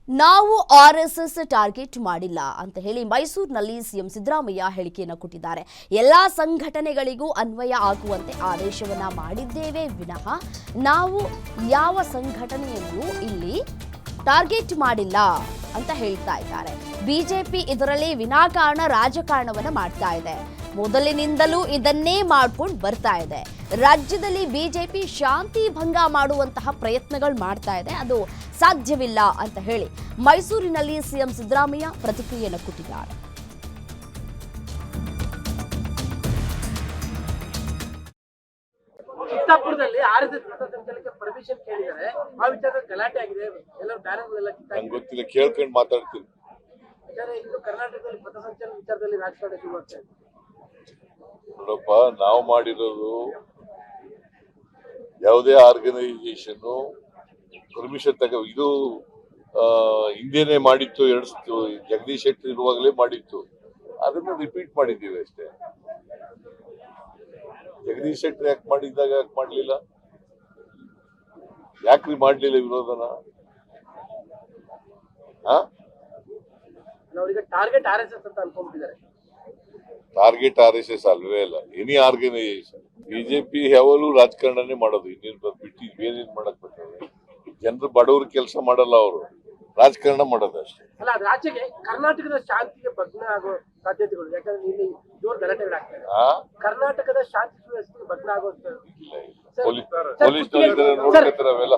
ನಾವು RSS target ಮಾಡಿಲ್ಲ ಅಂತ ಹೇಳಿ ಮೈಸೂರಿನಲ್ಲಿ ಸಿಎಂ ಸಿದ್ದರಾಮಯ್ಯ ಹೇಳಿಕೆಯನ್ನು ಕೊಟ್ಟಿದ್ದಾರೆ. ಎಲ್ಲಾ ಸಂಘಟನೆಗಳಿಗೂ ಅನ್ವಯ ಆಗುವಂತೆ ಆದೇಶವನ್ನ ಮಾಡಿದ್ದೇವೆ ವಿನಃ ನಾವು ಯಾವ ಸಂಘಟನೆಯನ್ನು ಇಲ್ಲಿ ಟಾರ್ಗೆಟ್ ಮಾಡಿಲ್ಲ ಅಂತ ಹೇಳ್ತಾ ಇದ್ದಾರೆ. ಬಿಜೆಪಿ ಇದರಲ್ಲಿ ವಿನಾಕಾರಣ ರಾಜಕಾರಣವನ್ನ ಮಾಡ್ತಾ ಇದೆ. ಮೊದಲಿನಿಂದಲೂ ಇದನ್ನೇ ಮಾಡ್ಕೊಂಡು ಬರ್ತಾ ಇದೆ. ರಾಜ್ಯದಲ್ಲಿ ಬಿಜೆಪಿ ಶಾಂತಿ ಭಂಗ ಮಾಡುವಂತಹ ಪ್ರಯತ್ನಗಳು ಮಾಡ್ತಾ ಇದೆ. ಅದು ಸಾಧ್ಯವಿಲ್ಲ ಅಂತ ಹೇಳಿ ಮೈಸೂರಿನಲ್ಲಿ ಸಿಎಂ ಸಿದ್ದರಾಮಯ್ಯ ಪ್ರತಿಕ್ರಿಯೆಯನ್ನು ಕೊಟ್ಟಿದ್ದಾರೆ. ಚಿತ್ತಾಪುರದಲ್ಲಿ ಆರ್ಎಸ್ಎಸ್ ಪಥಸಂಚಲನಕ್ಕೆ ಪರ್ಮಿಷನ್ ಕೇಳಿದ್ದಾರೆ. ಆ ವಿಚಾರದಲ್ಲಿ ಗಲಾಟೆ ಆಗಿದೆ. ಎಲ್ಲರೂ ಬ್ಯಾನರ್ಗಳೆಲ್ಲ ನಂಗೆ ಗೊತ್ತಿಲ್ಲ, ಕೇಳ್ಕೊಂಡು ಮಾತಾಡ್ತೀನಿ. ಇನ್ನು ಕರ್ನಾಟಕದಲ್ಲಿ ಪಥಸಂಚಲನ ವಿಚಾರದಲ್ಲಿ ರಾಜಕಾರಣ ಶುರುವಾಗ್ತಾ ಇದೆ. ನೋಡಪ್ಪ, ನಾವು ಮಾಡಿರೋದು ಯಾವುದೇ ಆರ್ಗನೈಸೇಷನ್ ಪರ್ಮಿಷನ್ ಇದು ಹಿಂದೆನೆ ಮಾಡಿತ್ತು. ಜಗದೀಶ್ ಶೆಟ್ಟರ್ ಇರುವಾಗಲೇ ಮಾಡಿತ್ತು. ಅದನ್ನು ರಿಪೀಟ್ ಮಾಡಿದ್ದೀವಿ ಅಷ್ಟೇ. ಜಗದೀಶ್ ಶೆಟ್ಟರ್ ಯಾಕೆ ಮಾಡಿದ್ದಾಗ ಯಾಕೆ ಮಾಡ್ಲಿಲ್ಲ? ಯಾಕ್ರಿ ಮಾಡ್ಲಿಲ್ಲ ವಿರೋಧನ? ನಾವೀಗ ಟಾರ್ಗೆಟ್ ಆರ್ಎಸ್ಎಸ್ ಅಂತ ಅನ್ಕೊಂಡ್ಬಿಟ್ಟಿದ್ದಾರೆ. ಟಾರ್ಗೆಟ್ RSS ಅಲ್ವೇ ಅಲ್ಲ, ಎನಿ ಆರ್ಗನೈಸೇಷನ್. ಬಿಜೆಪಿ ಯಾವಾಗಲೂ ರಾಜಕಾರಣನೇ ಮಾಡೋದು. ಇನ್ನೇನು ಬಿಟ್ಟು ಬೇರೇನ್ ಮಾಡಕ್ ಬರ್ತದೆ? ಜನರು ಬಡವ್ರ ಕೆಲಸ ಮಾಡಲ್ಲ, ಅವರು ರಾಜಕಾರಣ ಮಾಡೋದು ಅಷ್ಟೇ. ಅಲ್ಲ, ರಾಜ್ಯಕ್ಕೆ ಕರ್ನಾಟಕದ ಶಾಂತಿಗೆ ಭಗ್ನ ಆಗೋ ಸಾಧ್ಯತೆಗಳು, ಯಾಕಂದ್ರೆ ಇಲ್ಲಿ ಜೋರ್ ಗಲಾಟೆಗಳಾಗ್ತದೆ. ಕರ್ನಾಟಕದ ಶಾಂತಿ ಸುವ್ಯವಸ್ಥೆಗೆ ಭಗ್ನ ಆಗೋ ಪೊಲೀಸ್ ನೋಡ್ಕೊತಾರೆ ಅವೆಲ್ಲ.